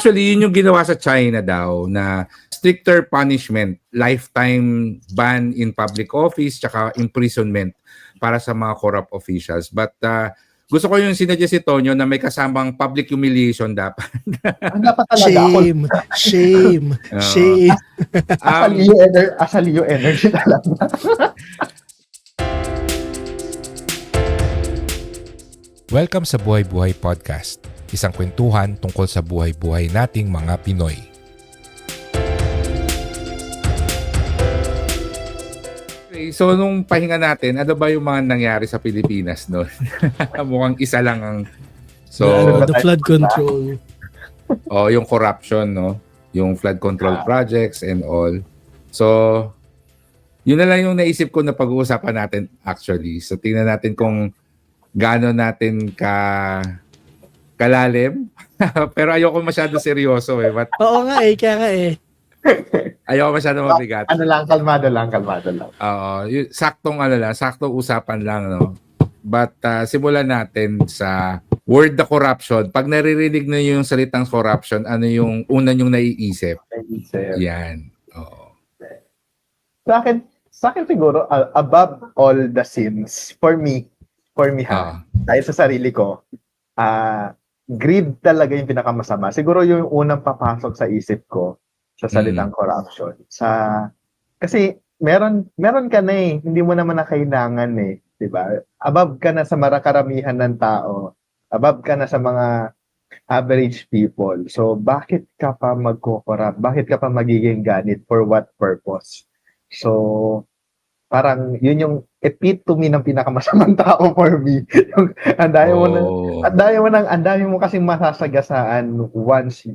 Actually, yun yung ginawa sa China daw na stricter punishment, lifetime ban in public office, tsaka imprisonment para sa mga corrupt officials. But gusto ko yung sinuggest si Tonyo na may kasamang public humiliation dapat. Dapat talaga ako. Shame. Asal yung energy talaga. Welcome sa Buhay Buhay Podcast, isang kwentuhan tungkol sa buhay-buhay nating mga Pinoy. Okay, so nung pahinga natin, ano ba yung mga nangyari sa Pilipinas noon? Mukhang isa lang ang... So, the flood control. yung corruption, no? Yung flood control projects and all. So, yun na lang yung naisip ko na pag-uusapan natin actually. So, tingnan natin kung gaano natin kalalim. Pero ayoko masyado seryoso eh. But, Oo nga eh, kaya nga eh. ayoko masyado mabigat. Ano lang, kalmado lang. Saktong usapan lang, no? But simulan natin sa word na corruption. Pag naririnig na yung salitang corruption, ano yung una yung naiisip? Yan. Oo. Sa akin siguro, above all the sins, for me ha, dahil sa sarili ko, greed talaga yung pinakamasama. Siguro yung unang papasok sa isip ko sa salitang corruption. Kasi meron ka na eh, hindi mo naman na kailangan eh, 'di ba? Above ka na sa karamihan ng tao, above ka na sa mga average people. So bakit ka pa magko-corrupt? Bakit ka pa magiging ganit? For what purpose? So parang yun yung epitome ng pinakamasamang tao for me. Yung andayo mo kasi masasagasaan once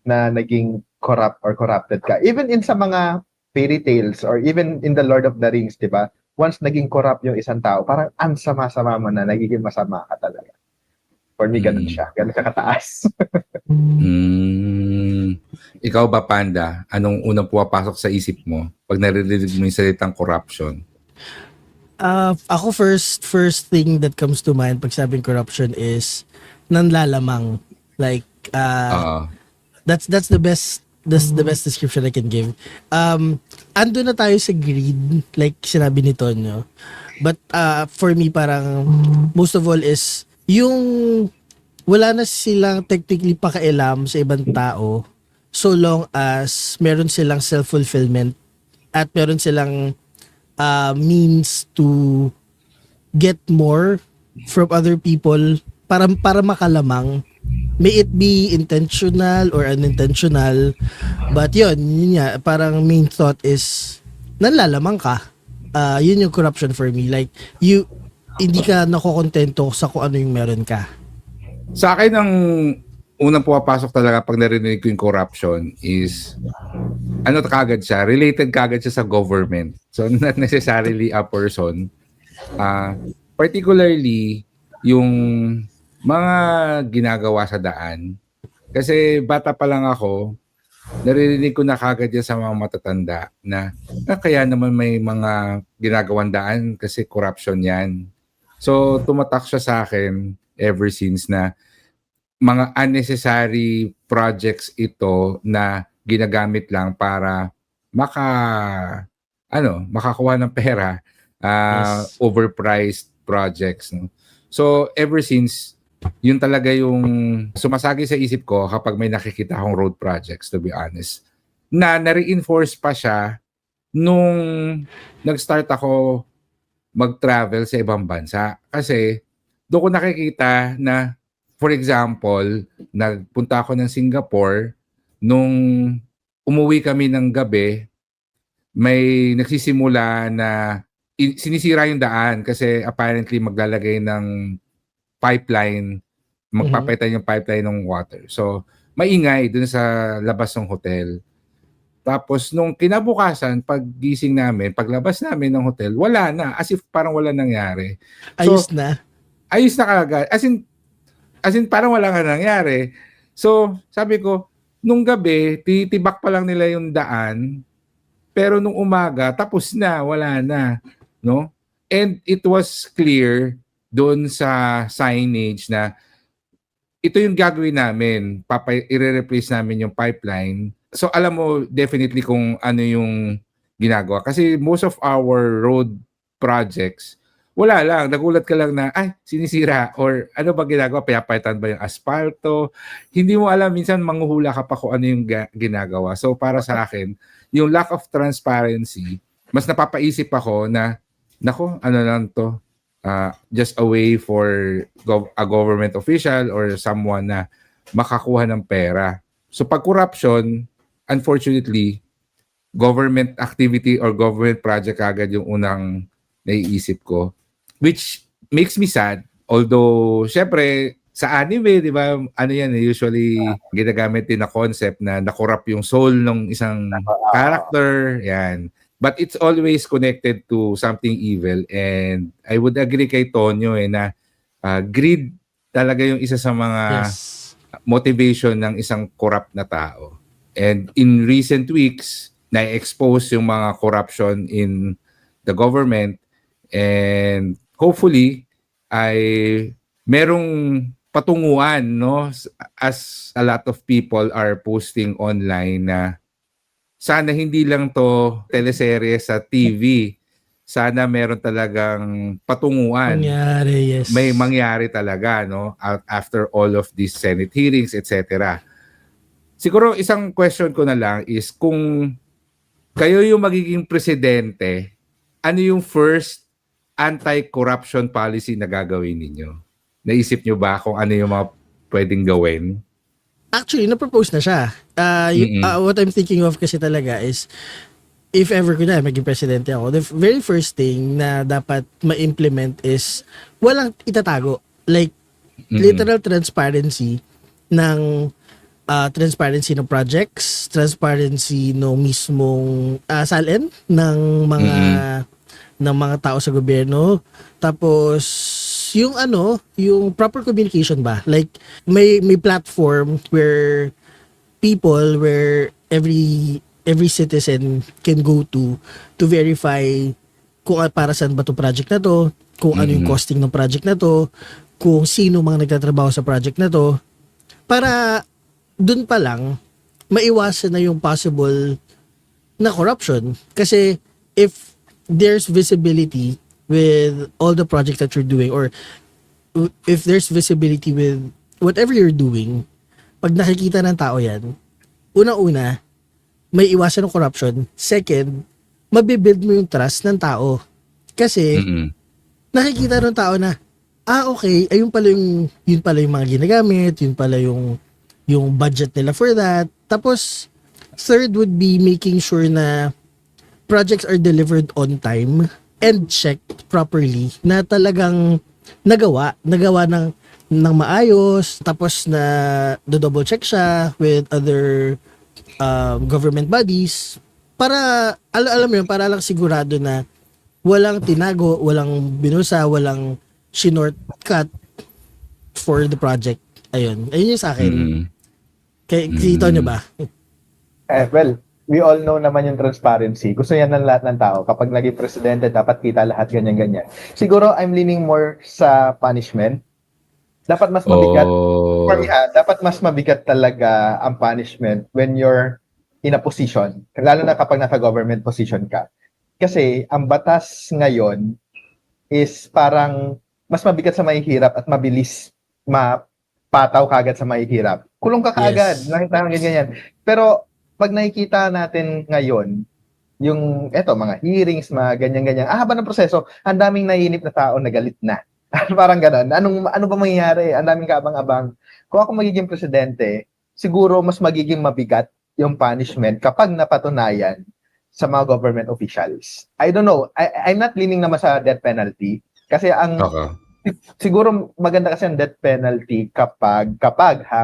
na naging corrupt or corrupted ka. Even in sa mga fairy tales or even in the Lord of the Rings, 'di ba? Once naging corrupt yung isang tao, parang ang sama-sama mo na, nagiging masama ka talaga. For me, ganun siya. Ganun siya kataas. Ikaw ba, Panda? Anong unang pumapasok sa isip mo pag naririnig mo yung salitang corruption? Ako first thing that comes to mind pag sabing corruption is nanlalamang. Like, that's the best description I can give. Ando na tayo sa greed, like sinabi ni Tonyo. But for me, parang most of all is yung wala na silang technically pakialam sa ibang tao so long as meron silang self-fulfillment at meron silang means to get more from other people para makalamang. May it be intentional or unintentional. But yun nga, parang main thought is nanlalamang ka. Yun yung corruption for me. Like, hindi ka nakokontento sa kung ano yung meron ka. Sa akin, ang unang pumapasok talaga pag narinig ko yung corruption is, kagad siya? Related kagad siya sa government. So, not necessarily a person. Particularly, yung mga ginagawa sa daan. Kasi bata pa lang ako, naririnig ko na kagad yan sa mga matatanda na kaya naman may mga ginagawang daan kasi corruption yan. So, tumatak siya sa akin ever since na mga unnecessary projects ito na ginagamit lang para makakuha ng pera, overpriced projects. No? So, ever since, yun talaga yung sumasagi sa isip ko kapag may nakikita akong road projects, to be honest. Na-reinforce pa siya nung nag-start ako mag-travel sa ibang bansa. Kasi doon ko nakikita na, for example, nagpunta ako ng Singapore, nung umuwi kami ng gabi, may nagsisimula na sinisira yung daan kasi apparently maglalagay ng pipeline, magpapalitan yung pipeline ng water. So, maingay dun sa labas ng hotel. Tapos, nung kinabukasan, paggising namin, paglabas namin ng hotel, wala na. As if parang wala nangyari. So, ayos na kagad. As in, parang wala nga nangyari. So, sabi ko, nung gabi, titibak pa lang nila yung daan, pero nung umaga, tapos na, wala na. No? And it was clear doon sa signage na ito yung gagawin namin. I-replace namin yung pipeline. So alam mo definitely kung ano yung ginagawa. Kasi most of our road projects, wala lang. Nagulat ka lang na, ay, sinisira. Or ano ba ginagawa? Pinapalitan ba yung asfalto? Hindi mo alam. Minsan manghuhula ka pa kung ano yung ginagawa. So para sa akin, yung lack of transparency, mas napapaisip ako na, nako, ano lang to? Just a way for a government official or someone na makakuha ng pera. So pag corruption, unfortunately, government activity or government project agad yung unang naiisip ko. Which makes me sad. Although, syempre, sa anime, di ba, ano yan, usually ginagamit din na concept na nakorrupt yung soul ng isang character. Yan. But it's always connected to something evil. And I would agree kay Tonyo na greed talaga yung isa sa mga motivation ng isang corrupt na tao. And in recent weeks, na-expose yung mga corruption in the government and hopefully ay merong patunguan, no, as a lot of people are posting online na sana hindi lang to teleserye sa TV. Sana meron talagang patunguan. Mangyari, yes. May mangyari talaga, no, after all of these Senate hearings, etc. Siguro isang question ko na lang is kung kayo yung magiging presidente, ano yung first anti-corruption policy na gagawin ninyo? Naisip nyo ba kung ano yung mga pwedeng gawin? Actually, na-propose na siya. What I'm thinking of kasi talaga is, if ever ko na maging presidente ako, the very first thing na dapat ma-implement is walang itatago. Like, literal transparency ng transparency no mismong salin ng mga tao sa gobyerno. Tapos yung yung proper communication ba? Like may platform where every citizen can go to verify kung para saan ba 'tong project na to, kung ano yung costing ng project na to, kung sino mga nagtatrabaho sa project na to, para dun pa lang maiwasan na yung possible na corruption. Kasi if there's visibility with all the projects that you're doing, or if there's visibility with whatever you're doing, pag nakikita ng tao yan, una-una, may iwasan ng corruption. Second, mabibuild mo yung trust ng tao. Kasi, nakikita ng tao na, okay, ayun pala yung mga ginagamit, yun pala yung budget nila for that. Tapos, third would be making sure na projects are delivered on time and checked properly, na talagang nagawa ng maayos, tapos na do-double check siya with other government bodies para alam mo yun, para lang sigurado na walang tinago, walang binusa, walang shortcut for the project. Ayun yung sa akin. Kita nyo ba? Well, we all know naman yung transparency. Gusto yan ng lahat ng tao. Kapag naging presidente, dapat kita lahat ganyan-ganyan. Siguro, I'm leaning more sa punishment. Dapat mas mabigat. Dapat mas mabigat talaga ang punishment when you're in a position. Lalo na kapag nasa government position ka. Kasi, ang batas ngayon is parang mas mabigat sa mahihirap at mabilis pataw kagad sa mahihirap. Kulong ka kaagad. Yes. Nakita ng ganyan. Pero pag nakikita natin ngayon, yung mga hearings, mga ganyan-ganyan, haba ng proseso, ang daming naiinip na tao na galit na. Parang gano'n. Ano ba mangyayari? Ang daming kaabang-abang. Kung ako magiging presidente, siguro mas magiging mabigat yung punishment kapag napatunayan sa mga government officials. I don't know. I'm not leaning naman sa death penalty. Kasi siguro maganda kasi ang death penalty kapag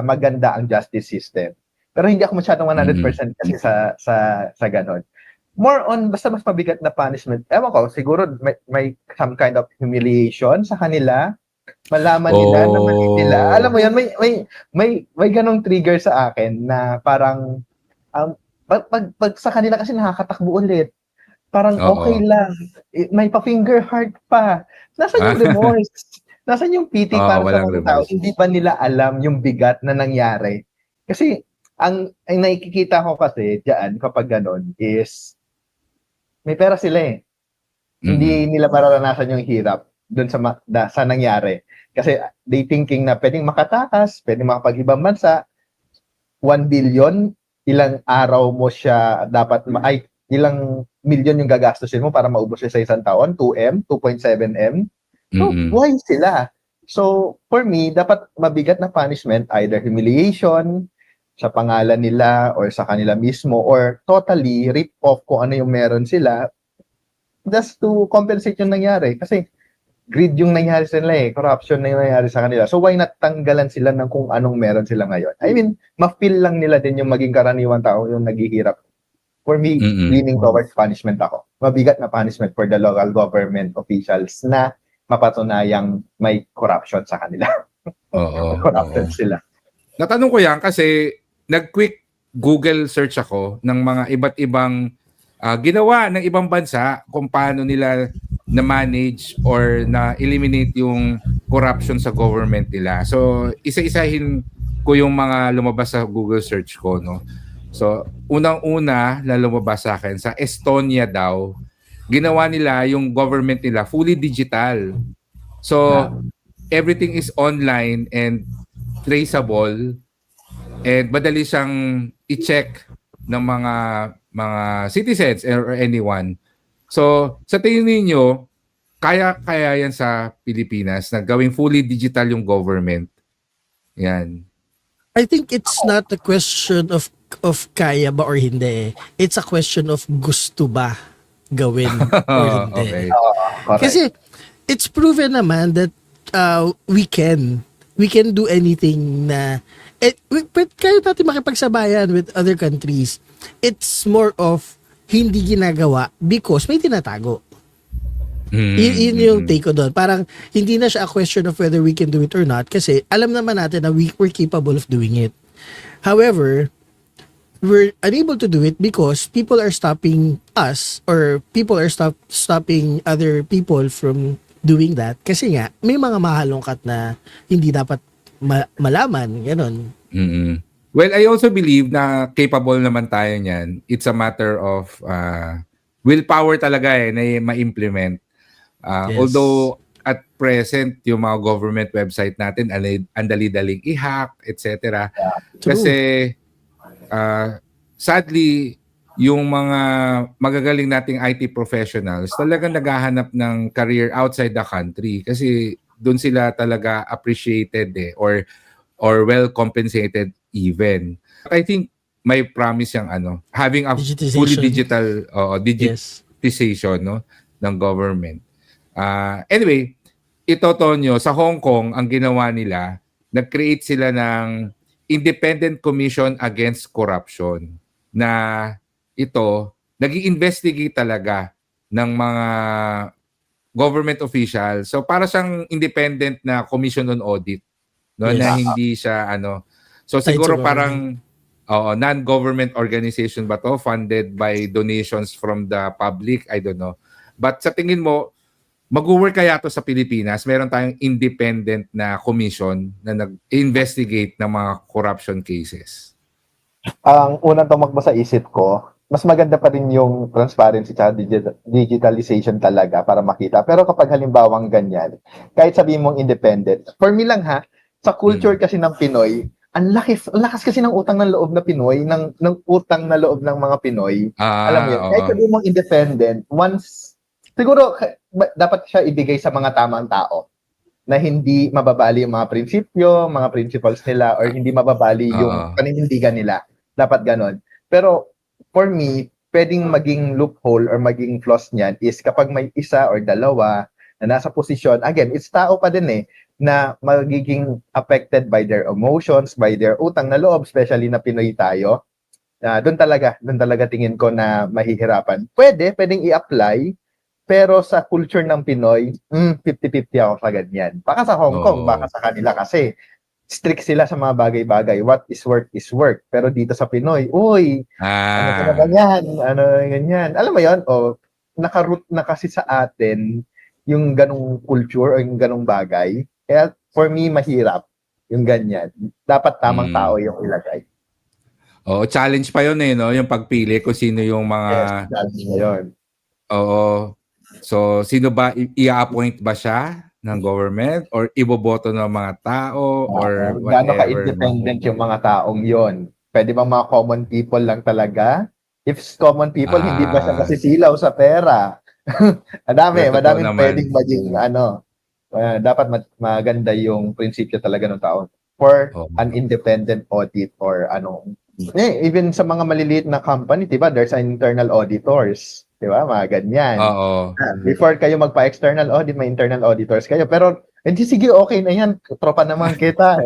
maganda ang justice system. Pero hindi ako masyadong 100% kasi sa ganon. More on basta mas mabigat na punishment. Ewan ko, siguro may some kind of humiliation sa kanila. Malaman nila na mali nila. Alam mo 'yan, may ganong trigger sa akin na parang pag sa kanila kasi nakakatakbo ulit. Parang okay lang. May pa-finger heart pa. Nasaan yung remorse? Nasaan yung pity Oo, para sa walang mga tao? remorse. Hindi ba nila alam yung bigat na nangyari? Kasi ang nakikita ko kasi diyan kapag ganon is may pera sila eh. Hindi nila mararanasan yung hirap doon sa nangyari. Kasi they thinking na pwedeng makatakas, pwedeng makapag-ibang bansa, 1 billion, ilang araw mo siya dapat ilang milyon yung gagastusin mo para maubos siya sa isang taon, 2M, 2.7M. So, Mm-mm. buhay sila. So, for me, dapat mabigat na punishment, either humiliation sa pangalan nila or sa kanila mismo or totally rip off kung ano yung meron sila just to compensate yung nangyari. Kasi greed yung nangyari sa nila eh. Corruption na yung nangyari sa kanila. So why not tanggalan sila ng kung anong meron sila ngayon? I mean, ma-feel lang nila din yung maging karaniwang tao yung naghihirap. For me, leaning towards punishment ako. Mabigat na punishment for the local government officials na mapatunayang may corruption sa kanila. Oo. Corrupted Oo. sila. Natanong ko yan kasi nag-quick Google search ako ng mga iba't ibang ginawa ng ibang bansa kung paano nila na-manage or na-eliminate yung corruption sa government nila. So, isa-isahin ko yung mga lumabas sa Google search ko, no? So, unang-una na lumabas sa akin, sa Estonia daw, ginawa nila yung government nila fully digital. So, everything is online and traceable and madali siyang i-check ng mga citizens or anyone. So, sa tingin niyo, kaya yan sa Pilipinas na gawing fully digital yung government? Yan. I think it's not a question of kaya ba or hindi. It's a question of gusto ba gawin or hindi. Okay. Correct. Kasi it's proven naman that we can do anything na kaya natin makipagsabayan with other countries. It's more of hindi ginagawa because may tinatago. Yun yung take ko doon. Parang hindi na siya a question of whether we can do it or not kasi alam naman natin na we're capable of doing it. However, we're unable to do it because people are stopping us or people are stopping other people from doing that kasi nga may mga mahalongkat na hindi dapat malaman, ganun. Well, I also believe na capable naman tayo niyan. It's a matter of willpower talaga na ma-implement. Yes. Although at present, yung mga government website natin, ang dali-daling i-hack, etc. True. Kasi sadly, yung mga magagaling nating IT professionals talagang naghahanap ng career outside the country kasi doon sila talaga appreciated or well compensated even. I think may promise yung having a fully digital digitization ng government. Anyway, ito Tonyo, sa Hong Kong ang ginawa nila, nag-create sila ng Independent Commission Against Corruption na ito nag-i-investigate talaga ng mga government officials. So para siyang independent na commission on audit, no, Yes. na hindi siya So siguro parang non-government organization ba to, funded by donations from the public, I don't know. But sa tingin mo, mag-work kaya to sa Pilipinas? Meron tayong independent na commission na nag-investigate ng mga corruption cases. Ang unang tumakbo sa isip ko, mas maganda pa rin yung transparency at digitalization talaga para makita. Pero kapag halimbawang ganyan, kahit sabihin mong independent, for me lang sa culture kasi ng Pinoy, ang lakas kasi ng utang ng loob na Pinoy, ng utang na loob ng mga Pinoy. Alam mo yun, kahit sabihin mong independent, once, siguro dapat siya ibigay sa mga tamang tao na hindi mababali yung mga prinsipyo, mga principles nila, or hindi mababali yung paninindigan nila. Dapat ganon. Pero for me, pwedeng maging loophole or maging flaws niyan is kapag may isa or dalawa na nasa posisyon, again, it's tao pa din na magiging affected by their emotions, by their utang na loob, especially na Pinoy tayo. Doon talaga tingin ko na mahihirapan. Pwedeng i-apply, pero sa culture ng Pinoy, 50-50 ako sa ganyan. Baka sa Hong Kong, baka sa kanila kasi strict sila sa mga bagay-bagay. What is work is work. Pero dito sa Pinoy, ano ka na ganyan? Ano ganyan? Alam mo yun? Naka-root na kasi sa atin yung ganong culture o yung ganong bagay. Kaya for me, mahirap yung ganyan. Dapat tamang Mm. tao yung ilagay. Oo, challenge pa yun no? Yung pagpili kung sino yung mga, Yes, that's yun. oo. So, sino ba, i-appoint ba siya ng government or iboboto ng mga tao or Gaano whatever, no? ka-independent yung mga taong yon? Pwede ba mga common people lang talaga? If common people, hindi ba siya masisilaw sa pera? Totoo Madaming naman. pwedeng maging dapat maganda yung prinsipyo talaga ng tao for Oo. an independent audit or even sa mga maliliit na company, 'di ba? There's an internal auditors, 'di ba? Mga ganyan. Oo. Before kayo magpa-external audit, may internal auditors kayo. Pero hindi, sige, okay na yan. Tropa naman kita.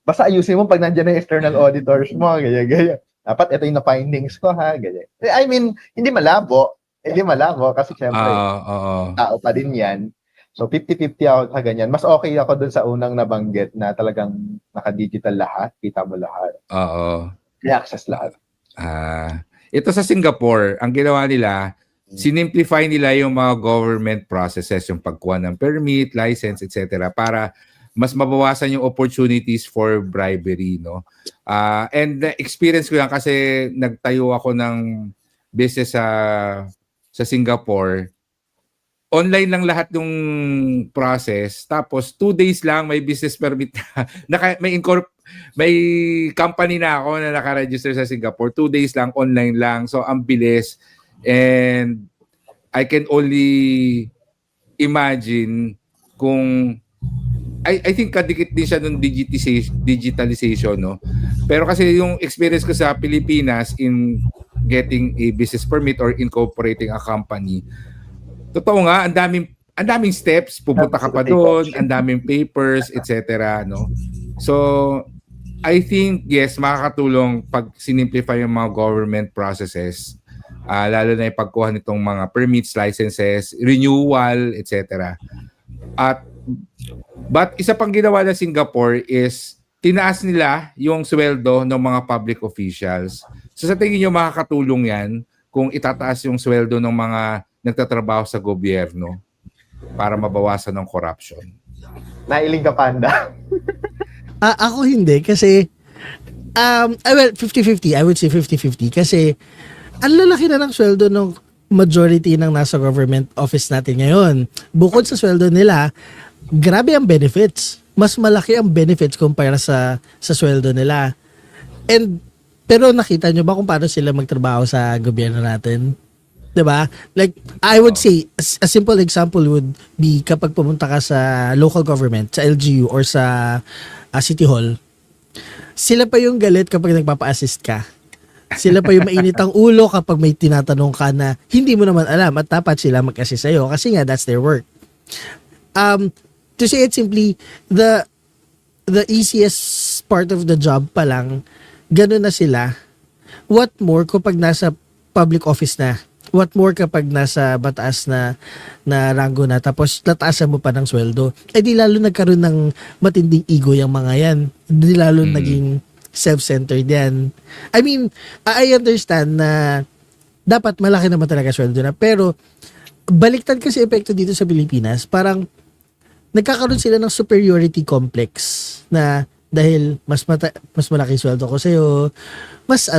Basta ayusin mo pag nandiyan na yung external auditors mo. Ganyan. Dapat ito yung na-findings ko, ha? Ganyan. I mean, hindi malabo. Hindi malabo kasi syempre, Oo. tao pa din yan. So, 50-50 ako sa ganyan. Mas okay ako dun sa unang nabanggit na talagang naka-digital lahat. Kita mo lahat. Oo. May access lahat. Ito sa Singapore, ang ginawa nila, sinimplify nila yung mga government processes, yung pagkuha ng permit, license, etc. para mas mabawasan yung opportunities for bribery, no? And the experience ko yan kasi nagtayo ako ng business sa Singapore. Online lang lahat yung process. Tapos 2 days lang may business permit na. May company na ako na naka-register sa Singapore. 2 days lang, online lang. So ang bilis. And I can only imagine kung I think kadikit din siya ng digitalization, no? Pero kasi yung experience ko sa Pilipinas in getting a business permit or incorporating a company, totoo nga, ang daming steps, pupunta ka pa doon, ang daming papers, etc., no? So, I think, yes, makakatulong pag sinimplify yung mga government processes, lalo na yung pagkuha nitong mga permits, licenses, renewal, etc. But isa pang ginawa ng Singapore is tinaas nila yung sweldo ng mga public officials. So sa tingin nyo makakatulong yan kung itataas yung sweldo ng mga nagtatrabaho sa gobyerno para mabawasan ng corruption? Nailing ka, Panda? Ako hindi kasi well, 50-50. I would say 50-50 kasi ang lalaki na ng sweldo ng majority ng nasa government office natin ngayon. Bukod sa sweldo nila, grabe ang benefits. Mas malaki ang benefits kumpara sa sweldo nila. Pero nakita nyo ba kung paano sila magtrabaho sa gobyerno natin? 'Di ba? Like, I would say, a simple example would be kapag pumunta ka sa local government, sa LGU or sa City Hall, sila pa yung galit kapag nagpapa-assist ka. Sila pa yung mainit ang ulo kapag may tinatanong ka na hindi mo naman alam at dapat sila mag-assist sa'yo kasi nga that's their work. To say it simply, the easiest part of the job pa lang, ganun na sila. What more kapag nasa public office na? What more kapag nasa bataas na ranggo na tapos tataasan mo pa ng sweldo? Eh di lalo nagkaroon ng matinding ego yung mga yan. Di lalo naging self-centered yan. I mean, I understand na dapat malaki naman talaga sweldo na. Pero baliktad kasi epekto dito sa Pilipinas. Parang nagkakaroon sila ng superiority complex na dahil mas malaki sweldo ko sa'yo, mas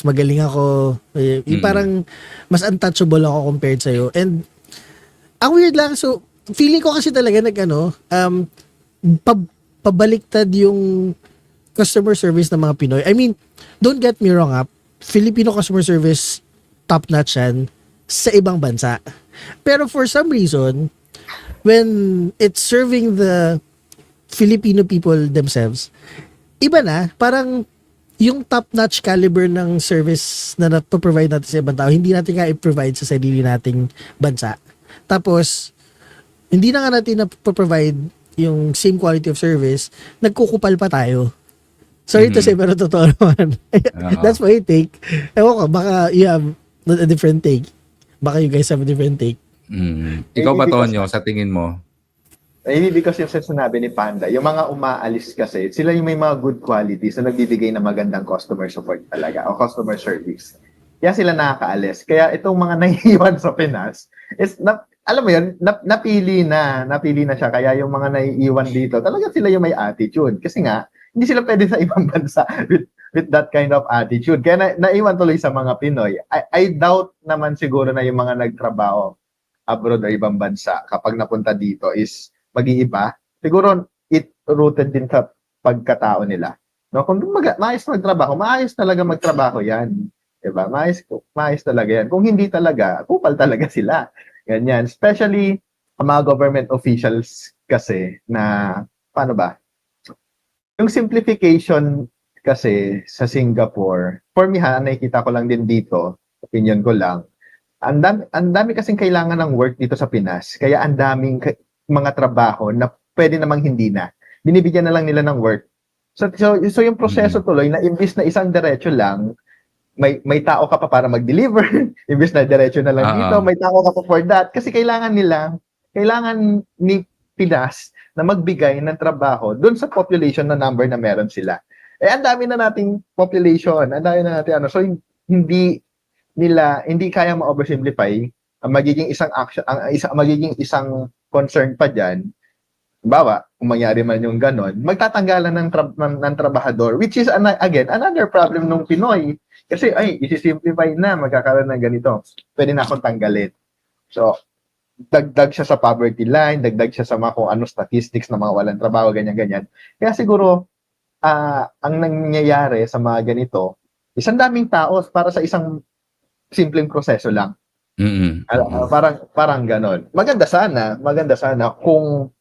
magaling ako. Parang mas untouchable ako compared sa'yo. And ang weird lang, so feeling ko kasi talaga pabaliktad yung customer service ng mga Pinoy. I mean, don't get me wrong, Filipino customer service top-notch yan sa ibang bansa. Pero for some reason, when it's serving the Filipino people themselves, iba na, parang yung top-notch caliber ng service na napoprovide natin sa ibang tao, hindi natin nga i-provide sa sarili nating bansa. Tapos, hindi na nga natin napoprovide yung same quality of service, nagkukupal pa tayo. Sorry to say, pero totoo naman. That's my take. Ewan ko, baka you have a different take. Baka you guys have a different take. Ikaw ba, Tonyo, sa tingin mo? Maybe because yung sinabi ni Panda, yung mga umaalis kasi, sila yung may mga good qualities na nagbibigay ng magandang customer support talaga o customer service. Kaya sila nakakaalis. Kaya itong mga naiiwan sa Pinas, alam mo yun, napili na siya. Kaya yung mga naiiwan dito, talaga sila yung may attitude. Kasi nga, hindi sila pwede sa ibang bansa with that kind of attitude. Kaya naiwan tuloy sa mga Pinoy. I doubt naman siguro na yung mga nagtrabaho abroad o ibang bansa kapag napunta dito is mag-iiba. Siguro it rooted din sa pagkatao nila. No, kung maayos talaga magtrabaho 'yan. 'Di ba? Maayos talaga 'yan. Kung hindi talaga, kupal talaga sila. Ganyan. Especially ang mga government officials kasi na paano ba? Yung simplification kasi sa Singapore, for me nakikita ko lang din dito, opinion ko lang. Ang dami kasing kailangan ng work dito sa Pinas. Kaya ang daming mga trabaho na pwede namang hindi na. Binibigyan na lang nila ng work. So yung proseso tuloy na imbis na isang diretso lang, may tao ka pa para mag-deliver, imbis na diretso na lang dito, may tao ka pa for that. Kasi kailangan ni Pinas na magbigay ng trabaho doon sa population na number na meron sila. Ang dami na nating population, ang dami na natin so hindi kaya ma-oversimplify ang magiging isang concern pa diyan. Bawa, kung mangyari man yung ganon, magtatanggalan ng trabahador, which is, again, another problem ng Pinoy. Kasi, isi-simplify na, magkakaroon ng ganito. Pwede na akong tanggalin. So, dagdag siya sa poverty line, dagdag siya sa mga kung ano statistics na mga walang trabaho, ganyan-ganyan. Kaya siguro, ang nangyayari sa mga ganito, isang daming tao para sa isang simpleng proseso lang. Parang ganon. Maganda sana kung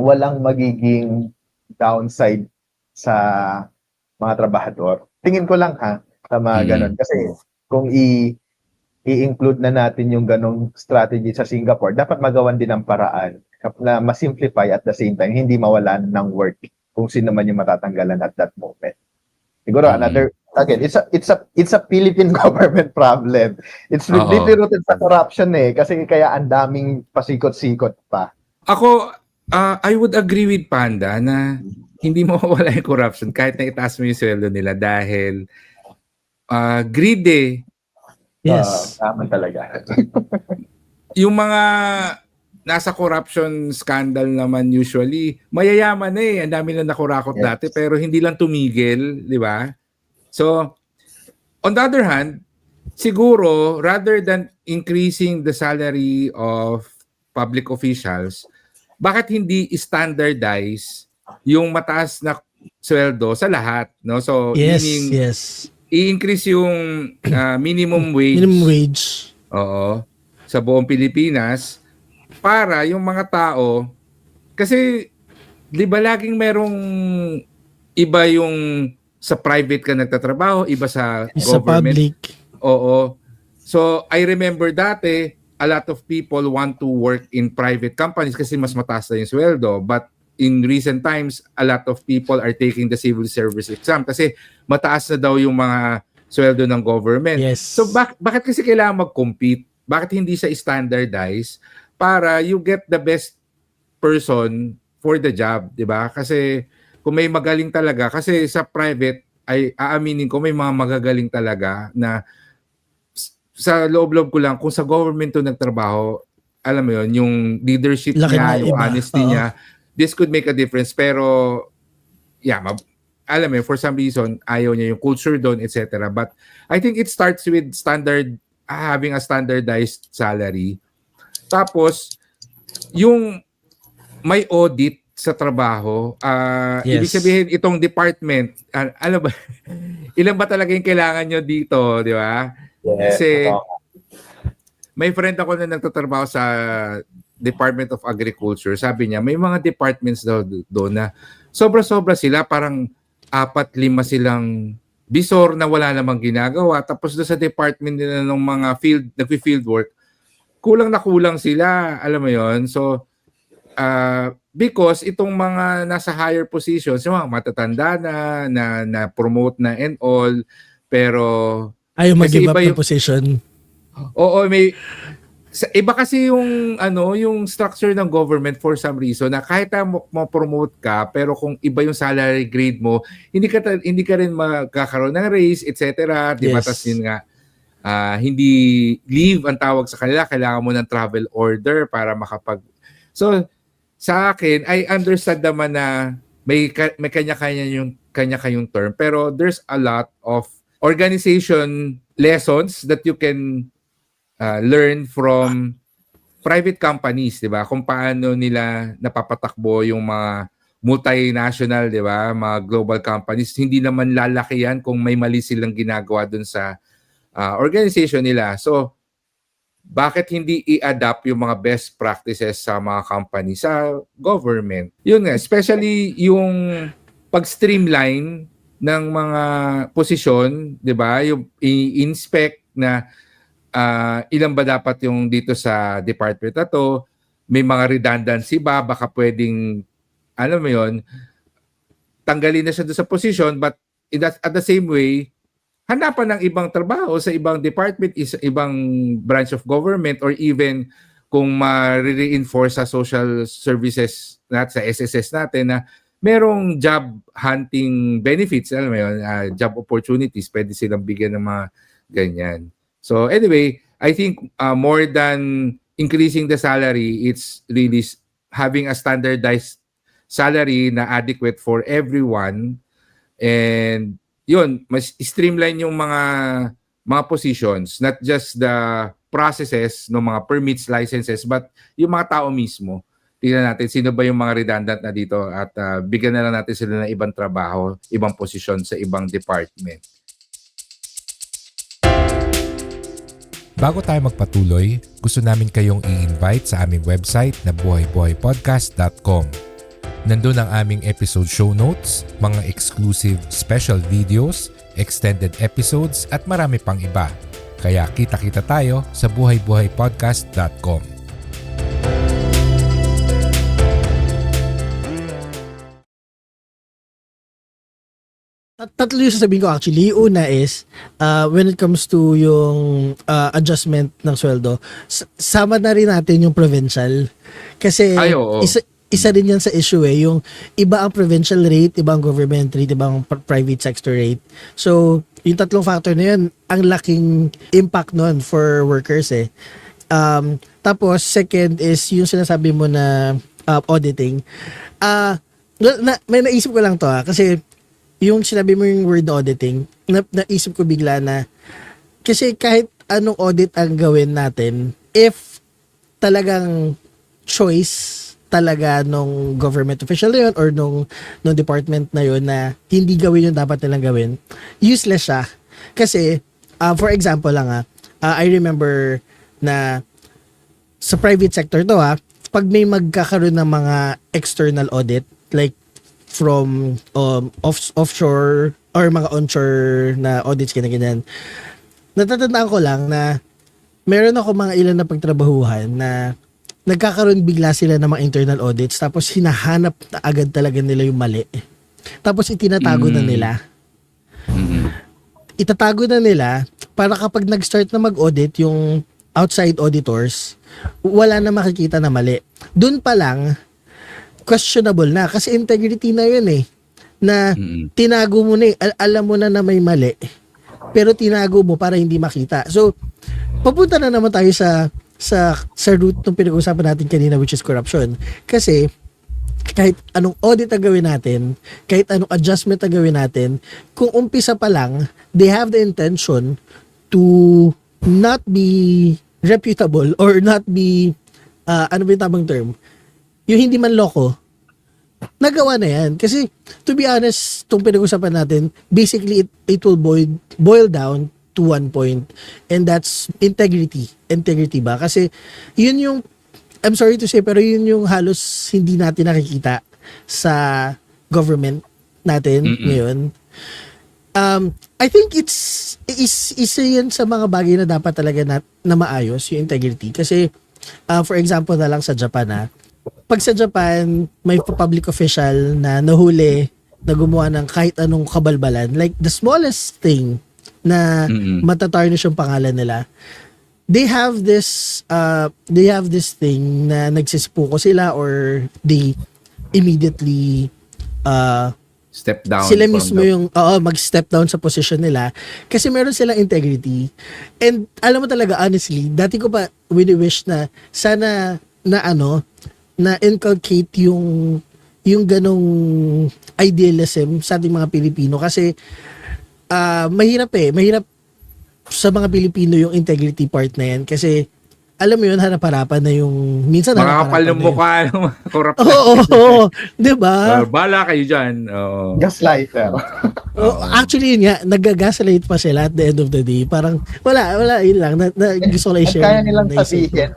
walang magiging downside sa mga trabahador. Tingin ko lang sa mga ganon. Kasi kung i-include na natin yung ganong strategy sa Singapore, dapat magawan din ng paraan na ma-simplify at the same time, hindi mawalan ng work kung sino man yung matatanggalan at that moment. Siguro again, it's a Philippine government problem. It's deeply rooted sa corruption kasi kaya ang daming pasikot-sikot pa. Ako, I would agree with Panda na hindi mawawala yung corruption kahit na itaas mo yung sweldo nila dahil greed Yes. Tama talaga. Yung mga nasa corruption scandal naman usually, mayayaman ang dami na nakurakot dati pero hindi lang tumigil, di ba? So, on the other hand, siguro rather than increasing the salary of public officials, bakit hindi standardize yung mataas na sweldo sa lahat, no? So, meaning i-increase yung minimum wage. Minimum wage. Oo. Sa buong Pilipinas para yung mga tao kasi 'di ba laging merong iba yung sa private ka nagtatrabaho, iba sa government. Public. Oo. So, I remember dati a lot of people want to work in private companies kasi mas mataas na yung sweldo. But in recent times, a lot of people are taking the civil service exam kasi mataas na daw yung mga sweldo ng government. Yes. So bakit kasi kailangan mag-compete? Bakit hindi siya standardize para you get the best person for the job, di ba? Kasi kung may magaling talaga, kasi sa private, ay aaminin ko may mga magagaling talaga na sa loob-loob ko lang, kung sa government to nagtrabaho, alam mo yun, yung leadership niya, yung honesty niya, this could make a difference. Pero, alam mo yun, for some reason, ayaw niya yung culture doon, etc. But I think it starts with having a standardized salary. Tapos, yung may audit sa trabaho, ibig sabihin, itong department, alam ba, ilan ba talaga yung kailangan nyo dito, di ba? Kasi may friend ako na nagtatrabaho sa Department of Agriculture. Sabi niya, may mga departments daw doon na sobra-sobra sila, parang 4-5 silang bisor na wala namang ginagawa. Tapos doon sa department nila ng mga nagfi-field work, kulang na kulang sila, alam mo yon. So, because itong mga nasa higher positions, yung mga matatanda na promote na and all, pero ayaw mag-give up ng position. Oo, iba kasi yung yung structure ng government for some reason na kahit na mo-promote ka pero kung iba yung salary grade mo, hindi ka rin magkakaroon ng raise, etc. Di ba? Tas yun nga. hindi leave ang tawag sa kanila, kailangan mo ng travel order para So sa akin, I understand naman na may kanya-kanyang term, pero there's a lot of organization lessons that you can learn from private companies, 'di ba? Kung paano nila napapatakbo yung mga multinational, 'di ba? Mga global companies, hindi naman lalaki yan kung may mali silang ginagawa dun sa organization nila. So, bakit hindi i-adapt yung mga best practices sa mga company, sa government? Yun nga, especially yung pag-streamline ng mga posisyon, 'di ba? Yung i-inspect na ilan ba dapat yung dito sa department na to, may mga redundancy ba, baka pwedeng, alam mo yun, tanggalin na siya doon sa position, but at the same way, hanapan ng ibang trabaho sa ibang department, ibang branch of government, or even kung ma-reinforce sa social services sa SSS natin na merong job hunting benefits, alam mo yun, job opportunities, pwede silang bigyan ng mga ganyan. So anyway, I think more than increasing the salary, it's really having a standardized salary na adequate for everyone, and yun, mas streamline yung mga positions, not just the processes ng mga permits, licenses, but yung mga tao mismo. Tingnan natin sino ba yung mga redundant na dito at bigyan na lang natin sila ng ibang trabaho, ibang posisyon sa ibang department. Bago tayo magpatuloy, gusto namin kayong i-invite sa aming website na buhaybuhaypodcast.com. Nandun ang aming episode show notes, mga exclusive special videos, extended episodes at marami pang iba. Kaya kita-kita tayo sa buhaybuhaypodcast.com. Tatlo yung sasabihin ko actually. Yung una is, when it comes to yung adjustment ng sweldo, sama na rin natin yung provincial. Kasi isa rin yan sa issue yung iba ang provincial rate, iba ang government rate, iba ang private sector rate. So, yung tatlong factor na yun, ang laking impact nun for workers Tapos, second is yung sinasabi mo na auditing. May naisip ko lang to kasi yung sinabi mo yung word auditing, naisip ko bigla na, kasi kahit anong audit ang gawin natin, if talagang choice talaga nung government official na yun or nung department na yun na hindi gawin yung dapat nilang gawin, useless siya. Kasi, for example lang I remember na sa private sector to pag may magkakaroon ng mga external audit, like from offshore or mga onshore na audits ganyan. Natatandaan ko lang na meron ako mga ilan na pagtrabahuhan na nagkakaroon bigla sila ng mga internal audits tapos hinahanap na agad talaga nila yung mali. Tapos itinatago na nila. Itatago na nila para kapag nag-start na mag-audit yung outside auditors, wala na makikita na mali. Doon pa lang questionable na kasi integrity na yun na tinago mo na alam mo na may mali pero tinago mo para hindi makita. So papunta na naman tayo sa root ng pinag-uusapan natin kanina, which is corruption. Kasi kahit anong audit ang gawin natin, kahit anong adjustment ang gawin natin, kung umpisa pa lang they have the intention to not be reputable or not be ano ba yung tamang term, yung hindi man loko, nagawa na yan. Kasi, to be honest, itong pinag-usapan natin, basically, it will boil down to one point. And that's integrity. Integrity ba? Kasi, yun yung, I'm sorry to say, pero yun yung halos hindi natin nakikita sa government natin ngayon. I think isa yan sa mga bagay na dapat talaga na maayos, yung integrity. Kasi, for example na lang sa Japan pag sa Japan, may public official na nahuli na gumawa ng kahit anong kabalbalan, like the smallest thing na matatarnish yung pangalan nila, they have this thing na nagsisipuko sila or they immediately step down sila from mismo yung mag-step down sa position nila kasi meron silang integrity. And alam mo talaga, honestly, dati ko pa wini-wish na sana na inculcate yung ganong idealism sa ating mga Pilipino kasi mahirap sa mga Pilipino yung integrity part na yan kasi alam mo yun, harap-harapan na yung minsan mga kapal ng mukha, corrupt. Oo, 'di ba? Bala kayo dyan. Gaslighter. Actually yun nga, nag-gaslight pa sila at the end of the day. Parang wala yun lang na gusto ko lang i-share. Kaya nilang naisip ko. sabihin,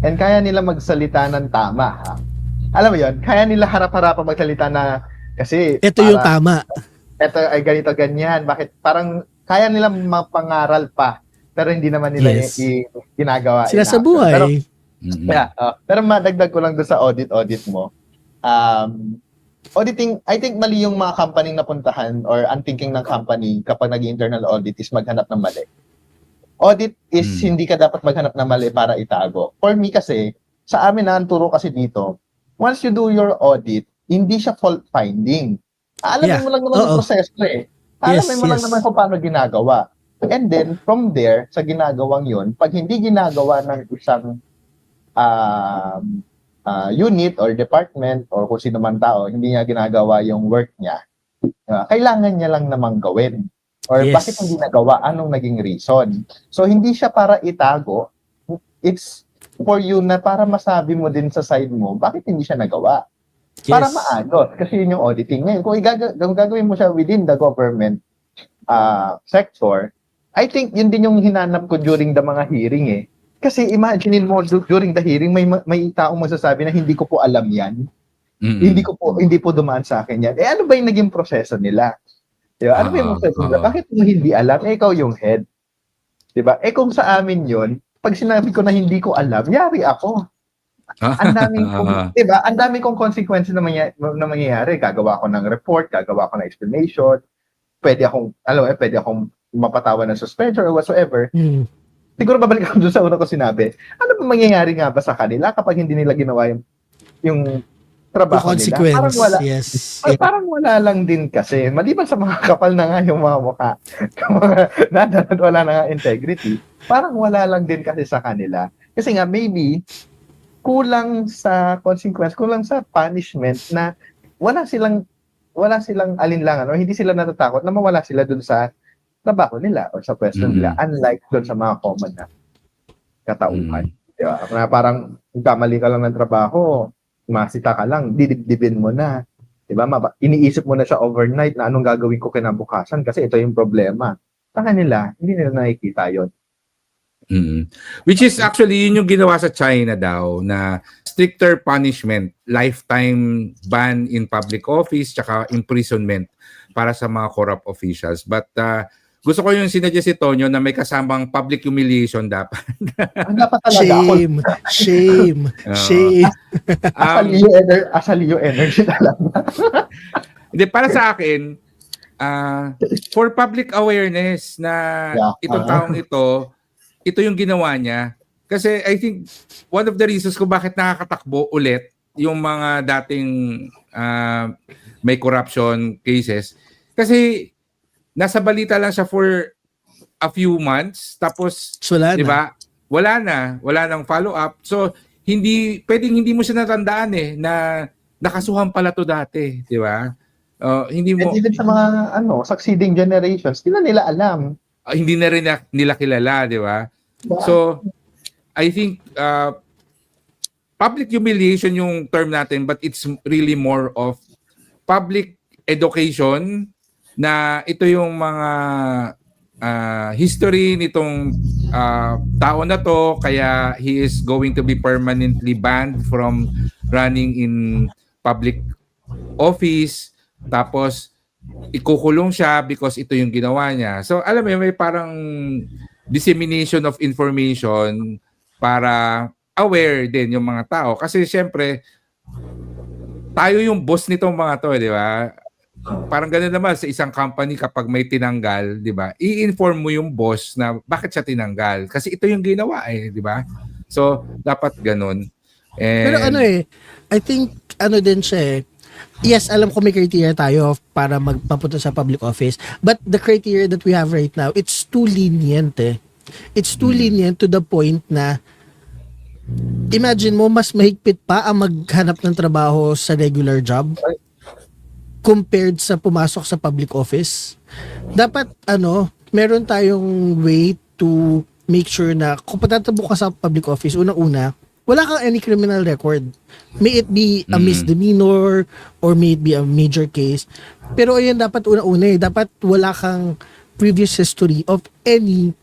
and kaya nila magsalita ng tama. Ha? Alam mo yun, kaya nila harap-harapan magsalita na kasi Ito yung tama. Ito ay ganito ganyan. Bakit parang kaya nila mapangaral pa pero hindi naman nila Yes. ginagawa. Sila sa Pero, buhay. pero madagdag ko lang doon sa audit mo. Auditing, I think mali yung mga company napuntahan or ang thinking ng company kapag nag-internal audit is maghanap ng mali. Audit is hindi ka dapat maghanap ng mali para itago. For me kasi, sa amin na ang turo kasi dito, once you do your audit, hindi siya fault finding. Alamin mo lang naman yung proseso eh. Alamin mo lang naman kung paano ginagawa. And then, from there, sa ginagawang yun, pag hindi ginagawa ng isang unit or department or kung sino man tao, hindi niya ginagawa yung work niya, kailangan niya lang namang gawin. Or bakit hindi nagawa? Anong naging reason? So, hindi siya para itago. It's for you na para masabi mo din sa side mo, bakit hindi siya nagawa? Para maayos. Kasi yun yung auditing ngayon. Kung gagawin mo siya within the government sector, I think yun din yung hinanap ko during the mga hearing eh. Kasi imaginein mo during the hearing may taong magsasabi na hindi ko po alam yan. Hindi po dumaan sa akin yan. Ano ba yung naging proseso nila? Diba? Ano ba yung proseso nila? Bakit mo hindi alam? Ikaw yung head. Diba? Kung sa amin yun, pag sinabi ko na hindi ko alam, yari ako. Ang daming diba? Ang daming kong consequences na mangyayari. Gagawa ko ng report, gagawa ko ng explanation. Pwede akong mapatawan ng suspension or whatsoever. Siguro babalik ako doon sa una ko sinabi. Ano ba mangyayari nga ba sa kanila kapag hindi nila ginawa yung trabaho nila? Parang wala. Parang wala lang din kasi. Maliban sa mga kapal na nga yung mga mukha. Wala na nga integrity. Parang wala lang din kasi sa kanila. Kasi nga maybe kulang sa consequence, kulang sa punishment na wala silang alinlangan o hindi sila natatakot na mawala sila dun sa trabaho nila o sa pwesto nila, unlike dun sa mga common na katauhan. Diba? Na parang kung kamali ka lang ng trabaho, masita ka lang, didibdibin mo na. Diba? Iniisip mo na siya overnight na anong gagawin ko kinabukasan kasi ito yung problema. Sa kanila, hindi nila nakikita yun. Which is actually yun yung ginawa sa China daw na stricter punishment, lifetime ban in public office tsaka imprisonment para sa mga corrupt officials. But gusto ko yung sinuggest si Tonyo na may kasamang public humiliation dapat. Dapat talaga. Shame. Asali yung energy talaga. Hindi, para sa akin, for public awareness na itong taong ito yung ginawa niya. Kasi I think one of the reasons kung bakit nakakatakbo ulit yung mga dating may corruption cases. Kasi nasa balita lang siya for a few months. Tapos, di ba? Wala nang follow-up. So, pwedeng hindi mo siya natandaan na nakasuhan pala to dati. Di ba? Hindi mo... And even sa mga succeeding generations, hindi na nila alam. Hindi na rin nila kilala, di ba? So, I think public humiliation yung term natin, but it's really more of public education na ito yung mga history nitong tao na to, kaya he is going to be permanently banned from running in public office, tapos ikukulong siya because ito yung ginawa niya. So alam mo, may parang dissemination of information para aware din yung mga tao. Kasi syempre, tayo yung boss nitong mga to, di ba? Parang gano'n naman sa isang company kapag may tinanggal, di ba? I-inform mo yung boss na bakit siya tinanggal. Kasi ito yung ginawa di ba? So, dapat gano'n. Pero I think, din siya yes, alam ko may criteria tayo para magpapunta sa public office. But the criteria that we have right now, it's too lenient eh. It's too lenient to the point na imagine mo, mas mahigpit pa ang maghanap ng trabaho sa regular job compared sa pumasok sa public office. Dapat, meron tayong way to make sure na kung patatabok ka sa public office, unang-una, wala kang any criminal record. May it be a misdemeanor or may it be a major case. Pero ayan, dapat unang-una dapat wala kang previous history of any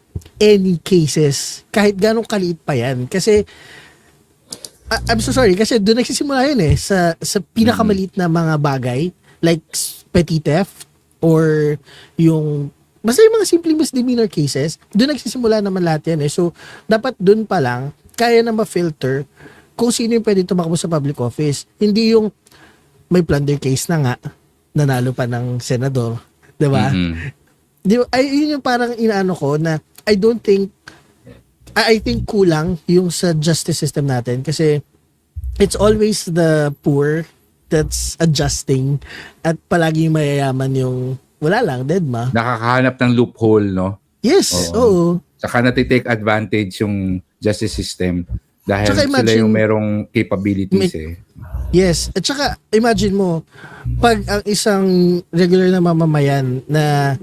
cases. Kahit ganong kaliit pa yan. Kasi, I'm so sorry, kasi doon nagsisimula yun sa pinakamaliit na mga bagay, like petty theft, or basta yung mga simpleng misdemeanor cases, doon nagsisimula naman lahat yan So, dapat doon pa lang, kaya na ma-filter kung sino yung pwede tumakbo sa public office. Hindi yung may plunder case na nga, nanalo pa ng senador. Diba? Yun yung parang inaano ko na I think kulang yung sa justice system natin kasi it's always the poor that's adjusting at palagi yung mayayaman yung wala lang, deadma. Nakakahanap ng loophole, no? Yes, oo. Saka natitake advantage yung justice system dahil Tsaka sila yung merong capabilities Yes. At saka, imagine mo, pag ang isang regular na mamamayan na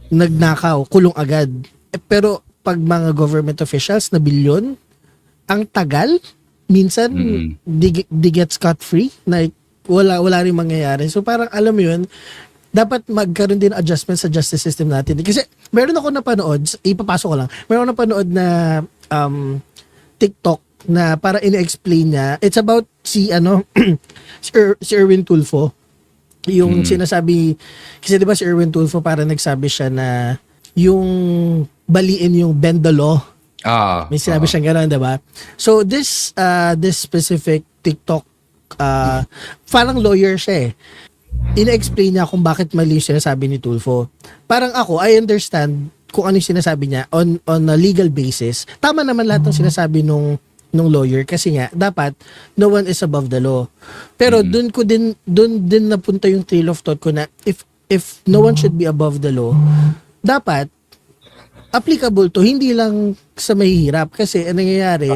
nagnakaw, kulong agad. Pero pag mga government officials na bilyon, ang tagal, minsan, they get scot-free. Like, wala rin mangyayari. So parang alam mo yun, dapat magkaroon din adjustment sa justice system natin. Kasi meron ako napanood, ipapasok ko lang, meron ako napanood na TikTok na para ina-explain niya. It's about si Erwin Tulfo. Yung sinasabi, kasi di ba si Erwin Tulfo para nagsabi siya na yung baliin yung bend the law. May sinabi siyang gano'n, di ba? So this specific TikTok, parang lawyer siya ina-explain niya kung bakit mali yung sinasabi ni Tulfo. Parang ako, I understand kung ano yung sinasabi niya on a legal basis. Tama naman lahat ng sinasabi nung lawyer kasi nga dapat no one is above the law. Pero doon din napunta yung trail of thought ko na if no one should be above the law, dapat applicable to hindi lang sa mahihirap kasi ang nangyayari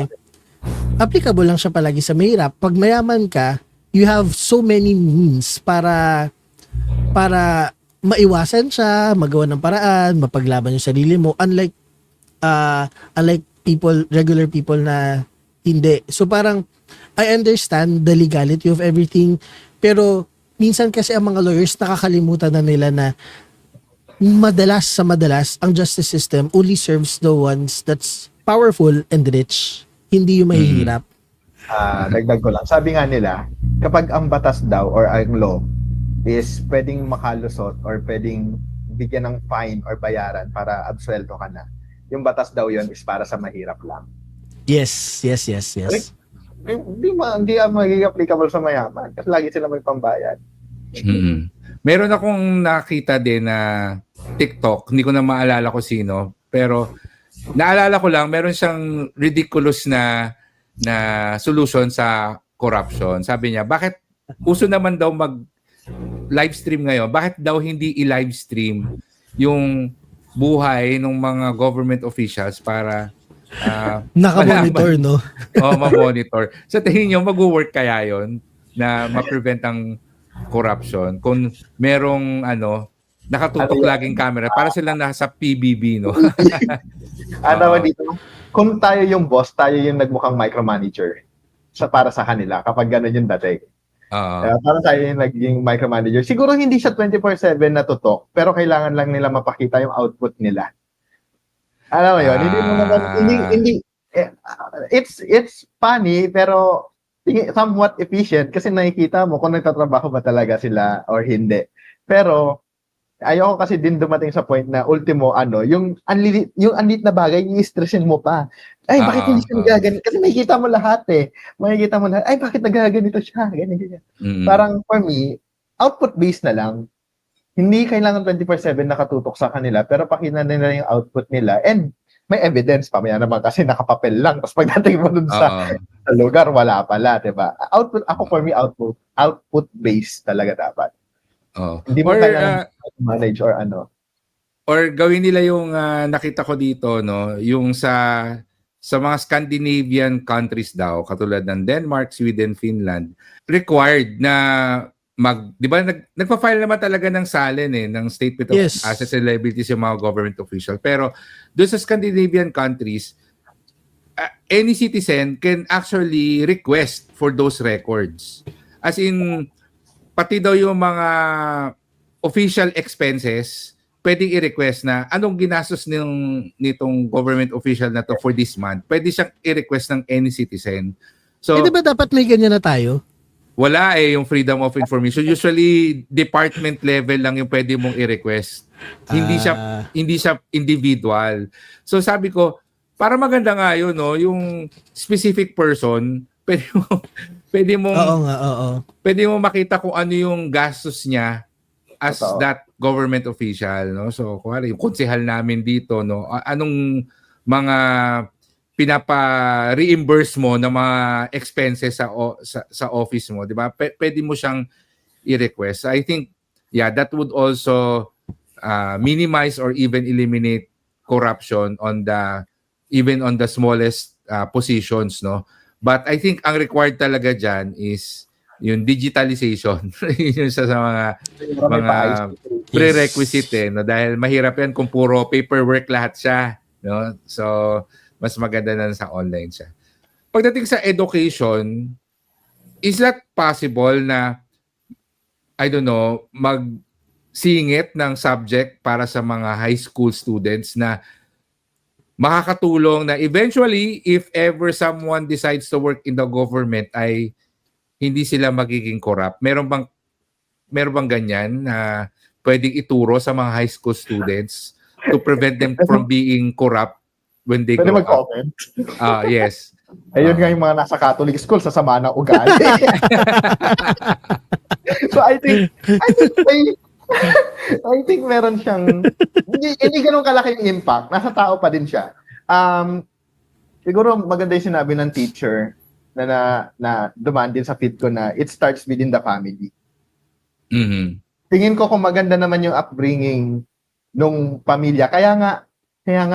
applicable lang siya palagi sa mahirap. Pag mayaman ka, you have so many means para maiwasan siya, magawa ng paraan, mapaglaban yung sarili mo, unlike regular people na hindi. So parang I understand the legality of everything, pero minsan kasi ang mga lawyers nakakalimutan na nila na madalas ang justice system only serves the ones that's powerful and rich, hindi yung mahihirap. Dagdag ko lang. Sabi nga nila, kapag ang batas daw or ang law is pwedeng makalusot or pwedeng bigyan ng fine or bayaran para absuelto ka na, yung batas daw yon is para sa mahirap lang. Yes. Hindi magiging applicable sa mayaman kasi lagi sila may pambayad. Meron akong nakita din na TikTok, hindi ko na maalala ko sino, pero naalala ko lang, meron siyang ridiculous na solution sa corruption. Sabi niya, bakit uso naman daw mag-live stream ngayon? Bakit daw hindi i-live stream yung buhay ng mga government officials para naka-monitor, no? ma-monitor. Sa tingin niyo, mag-work kaya yon na ma-prevent ang corruption kung merong nakatutok laging camera para silang nasa PBB, no? Dito, kung tayo yung boss, tayo yung nagmukhang micromanager para sa kanila kapag gano'n yung dating. Para tayo yung naging micromanager. Siguro hindi siya 24/7 na tutok, pero kailangan lang nila mapakita yung output nila. Alam mo yun? Hindi, it's funny, pero somewhat efficient kasi nakikita mo kung nagtatrabaho ba talaga sila or hindi. Pero ayoko kasi din dumating sa point na ultimo yung anlit na bagay i-stressin mo pa. Ay, bakit hindi siya nagaganito? Kasi makikita mo lahat Makikita mo lahat. Ay, bakit nagaganito siya? Ganyan. Parang for me, output-based na lang. Hindi kailangan 24/7 nakatutok sa kanila, pero pakita nila yung output nila and may evidence pa. Maya naman kasi nakapapel lang. Tapos pagdating mo dun sa sa lugar, wala pala, diba? Output, ako for me, output-based talaga dapat. Oh. Hindi mo Or kailangan manage or ano. or gawin nila yung nakita ko dito, no, yung sa mga Scandinavian countries daw, katulad ng Denmark, Sweden, Finland, required na di ba nagpa-file naman talaga ng SALN ng Statement of Yes. Assets and Liabilities yung mga government official. Pero doon sa Scandinavian countries, any citizen can actually request for those records. As in, pati daw yung mga official expenses, pwedeng i-request na anong ginastos nitong government official na to for this month. Pwede siyang i-request ng any citizen. So, di ba dapat may ganyan na tayo? wala yung freedom of information. Usually, department level lang yung pwede mong i-request. Hindi siya individual. So sabi ko, para maganda nga yun, no, yung specific person, pwede mo makita kung ano yung gastos niya as that government official, no. So kuwari yung konsehal namin dito, no, anong mga pinapa-reimburse mo ng mga expenses sa office mo, di ba? Pwede mo siyang i-request. I think that would also minimize or even eliminate corruption even on the smallest positions, no. But I think ang required talaga diyan is yung digitalization. Yun sa mga prerequisite, no, dahil mahirap yan kung puro paperwork lahat siya, no. So mas maganda na sa online siya. Pagdating sa education, is that possible na I don't know, magsingit ng subject para sa mga high school students na makakatulong na eventually, if ever someone decides to work in the government, ay hindi sila magiging corrupt? Meron bang ganyan na pwedeng ituro sa mga high school students to prevent them from being corrupt when they Pwede grow up? mag-comment. Yes. Ayun nga yung mga nasa Catholic school, sasama ng ugali. So I think meron siyang hindi ganun kalaki yung impact. Nasa tao pa din siya. Siguro maganda yung sinabi ng teacher na dumaan din sa feed ko na it starts within the family. Mm-hmm. Tingin ko kung maganda naman yung upbringing nung pamilya. Kaya nga,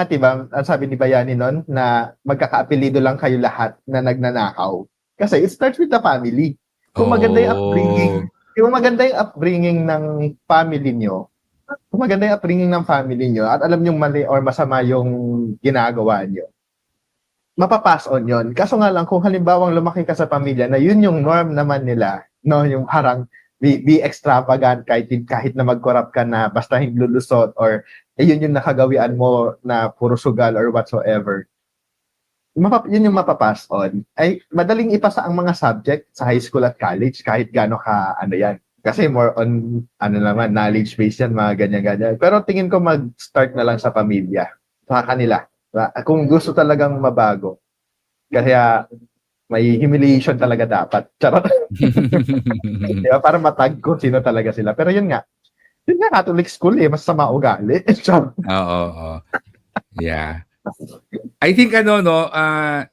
diba, ang sabi ni Bayani nun, na magkakaapelido lang kayo lahat na nagnanakaw. Kasi it starts with the family. Kung maganda yung upbringing ng family nyo, at alam nyo mali or masama yung ginagawa nyo, mapapass on yun. Kaso nga lang, kung halimbawang lumaki ka sa pamilya na yun yung norm naman nila, no, yung parang be extravagant kahit na mag-corrupt ka na basta hindi lulusot or yun yung nakagawian mo na puro sugal or whatsoever. Yun yung mapapass on. Ay, madaling ipasa ang mga subject sa high school at college kahit gaano ka, yan. Kasi more on, knowledge base yan, mga ganyan-ganyan. Pero tingin ko mag-start na lang sa pamilya, sa kanila. Kung gusto talagang mabago. Kaya, may humiliation talaga dapat. Charot. Diba? Para matag ko sino talaga sila. Pero yun nga, Catholic school mas sama ugali. Oo. Yeah. I think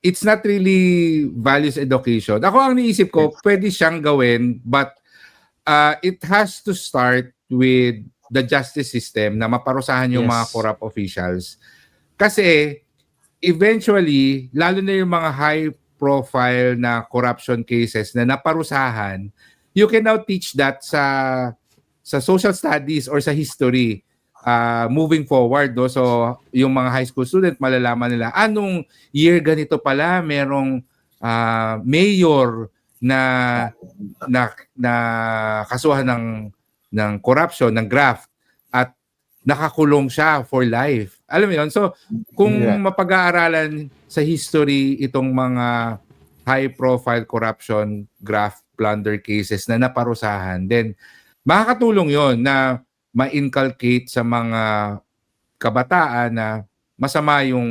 it's not really values education. Ako ang niisip ko, pwede siyang gawin, but it has to start with the justice system na maparusahan yung mga corrupt officials. Kasi eventually, lalo na yung mga high profile na corruption cases na naparusahan, you can now teach that sa social studies or sa history moving forward. No? So, yung mga high school student, malalaman nila, anong year ganito pala, merong mayor na kasuhan ng corruption, ng graft, at nakakulong siya for life. Alam mo yun? So, kung mapag-aaralan sa history itong mga high-profile corruption, graft, plunder cases na naparusahan, then makakatulong yon na ma-inculcate sa mga kabataan na masama yung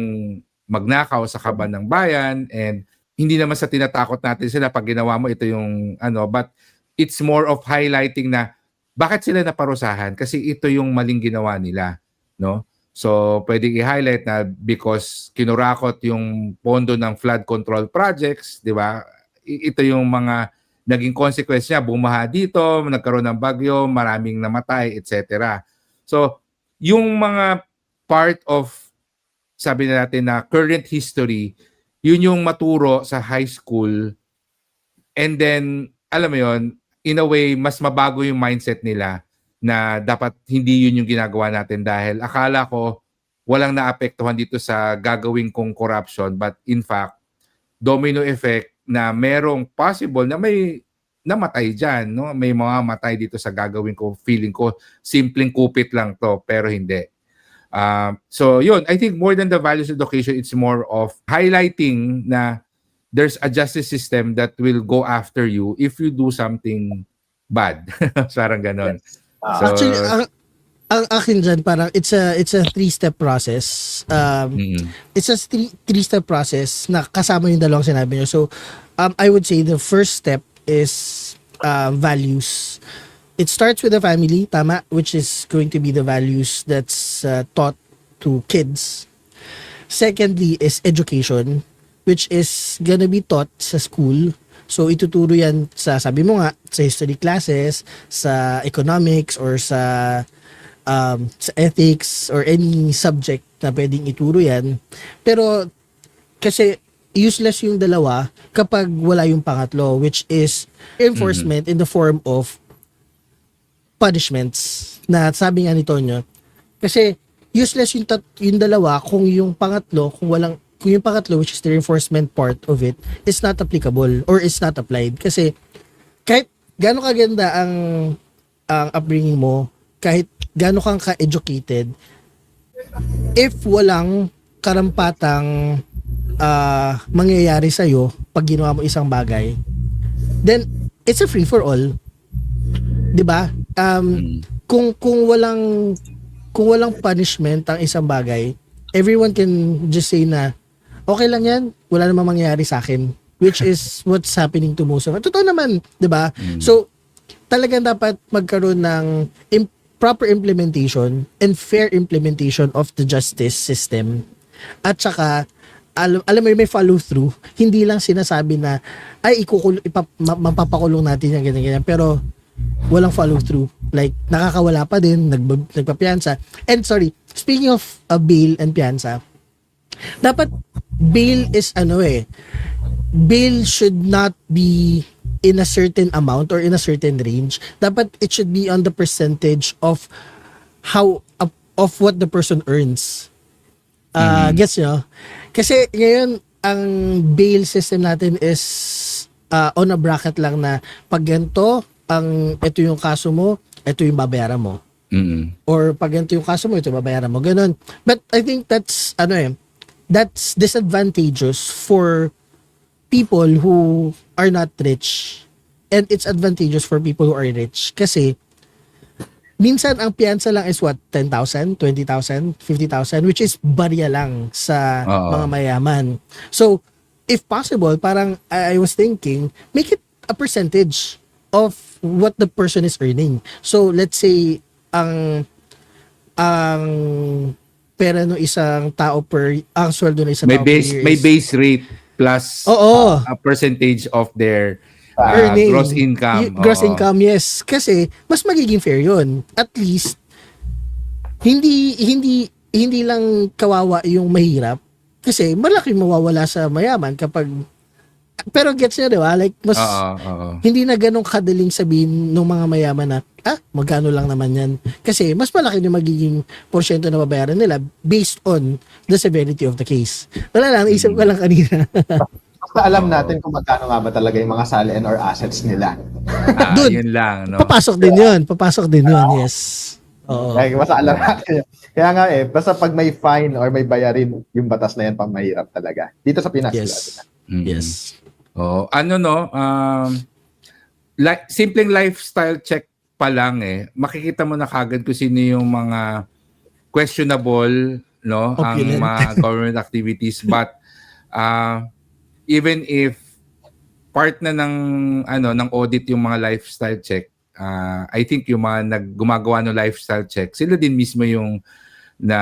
magnakaw sa kaban ng bayan, and hindi naman sa tinatakot natin sila pag ginawa mo ito yung but it's more of highlighting na bakit sila naparusahan, kasi ito yung maling ginawa nila, no? So, pwedeng i-highlight na because kinurakot yung pondo ng flood control projects, di ba? Ito yung mga naging consequence niya, bumaha dito, nagkaroon ng bagyo, maraming namatay, etc. So, yung mga part of, sabi natin na current history, yun yung maturo sa high school, and then, alam mo yun, in a way, mas mabago yung mindset nila na dapat hindi yun yung ginagawa natin dahil akala ko walang naapektuhan dito sa gagawin kong corruption, but in fact, domino effect na merong possible na may namatay dyan, no? May mga matay dito sa gagawin ko. Feeling ko, simpleng kupit lang to, pero hindi. So yun, I think more than the values education, it's more of highlighting na there's a justice system that will go after you if you do something bad. Parang ganon. Yes. So, Actually, ang akin dyan, parang it's a three-step process. It's a three-step process na kasama yung dalawang sinabi nyo. So, I would say the first step is values. It starts with the family, tama, which is going to be the values that's taught to kids. Secondly is education, which is gonna be taught sa school. So, ituturo yan sa, sabi mo nga, sa history classes, sa economics, or sa ethics, or any subject na pwedeng ituro yan. Pero, kasi, useless yung dalawa kapag wala yung pangatlo, which is enforcement in the form of punishments. Na sabi nga ni Tonyo, kasi, useless yung dalawa kung yung pangatlo, kung yung pangatlo, which is the reinforcement part of it, is not applicable or is not applied. Kasi kahit gaano kaganda ang upbringing mo, kahit gaano kang ka-educated, if walang karampatang mangyayari sa'yo pag ginawa mo isang bagay, then it's a free for all. 'Di ba? Kung walang punishment ang isang bagay, everyone can just say na okay lang yan, wala namang mangyayari sa akin, which is what's happening to most of us. Totoo naman, 'di ba? So talagang dapat magkaroon ng proper implementation and fair implementation of the justice system. At saka alam mo, may follow through. Hindi lang sinasabi na ay mapapakulong natin yan ganyan, pero walang follow through. Like nakakawala pa din, nagpapiyansa. And sorry, speaking of bail and piyansa, dapat bail is bail should not be in a certain amount or in a certain range. Dapat it should be on the percentage of of what the person earns. Gets nyo? Kasi ngayon ang bail system natin is on a bracket lang na pag ganito ito yung kaso mo, ito yung babayaran mo. Or pag ganito yung kaso mo, ito yung babayaran mo. Ganun. But I think that's that's disadvantageous for people who are not rich, and it's advantageous for people who are rich kasi minsan ang piyansa lang is what, 10,000, 20,000, 50,000, which is barya lang sa mga mayaman. So if possible, parang I was thinking, make it a percentage of what the person is earning. So let's say ang pera ng isang tao ang sweldo ng isang tao per year may base rate plus a percentage of their earning, gross income. Gross income, yes. Kasi mas magiging fair 'yun. At least hindi lang kawawa yung mahirap kasi malaki mawawala sa mayaman kapag, pero gets nyo, di ba? Like, mas hindi na ganun kadaling sabihin ng mga mayaman na, magkano lang naman yan. Kasi mas malaki na magiging porsyento na babayaran nila based on the severity of the case. Wala lang, isip ko lang kanina. Basta alam natin kung magkano nga ba talaga yung mga salian or assets nila. Dude, yun lang, no? Papasok din yun, yes. Oo. Like, basta alam natin yun. Kaya nga basta pag may fine or may bayarin, yung batas na yan pang mahirap talaga. Dito sa Pinas. Yes. Yes. Simpleng lifestyle check pa lang makikita mo na kagad kung sino yung mga questionable, no, ang mga government activities, but even if part na ng audit yung mga lifestyle check, I think yung mga gumagawa ng lifestyle check, sila din mismo yung na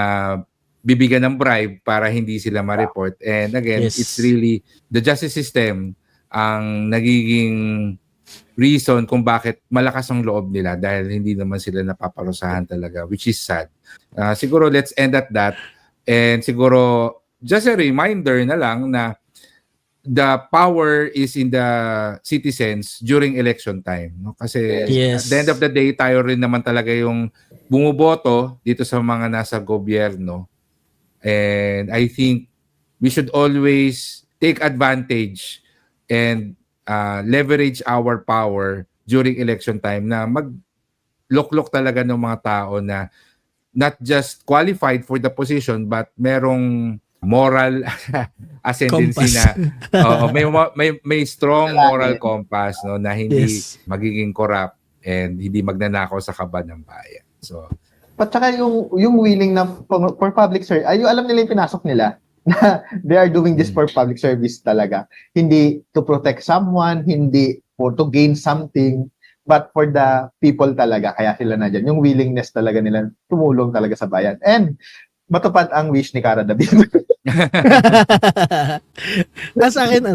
bibigyan ng bribe para hindi sila ma-report. And again, Yes. it's really the justice system ang nagiging reason kung bakit malakas ang loob nila dahil hindi naman sila napaparusahan talaga, which is sad. Siguro let's end at that. And siguro just a reminder na lang na the power is in the citizens during election time. No? Kasi Yes. at the end of the day, tayo rin naman talaga yung bumuboto dito sa mga nasa gobyerno. And I think we should always take advantage and leverage our power during election time na magloklok talaga ng mga tao na not just qualified for the position but merong moral ascendancy Compass. na may strong moral compass no na hindi Yes. magiging corrupt and hindi magnanakaw sa kaban ng bayan. So At saka yung willing na for public service, alam nila yung pinasok nila na they are doing this for public service talaga. Hindi to protect someone, hindi for to gain something, but for the people talaga. Kaya sila na dyan. Yung willingness talaga nila tumulong talaga sa bayan. And matupad ang wish ni Cara David. Sa akin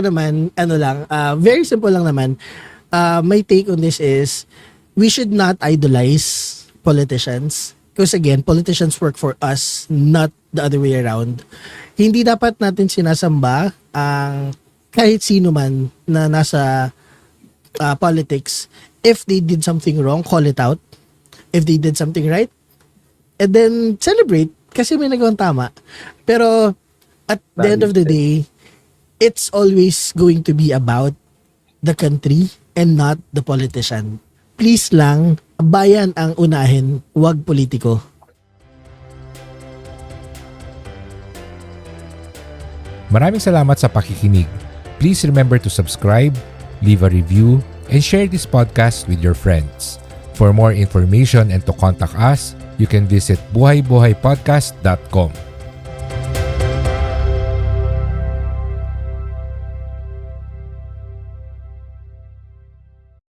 naman, very simple lang naman. My take on this is, we should not idolize politicians. Because again, politicians work for us, not the other way around. Hindi dapat natin sinasamba ang kahit sino man na nasa politics. If they did something wrong, call it out. If they did something right, and then celebrate kasi may nagawang tama. Pero at the end of the day, it's always going to be about the country and not the politician. Please lang, bayan ang unahin, wag politiko. Maraming salamat sa pakikinig. Please remember to subscribe, leave a review, and share this podcast with your friends. For more information and to contact us, you can visit buhaybuhaypodcast.com.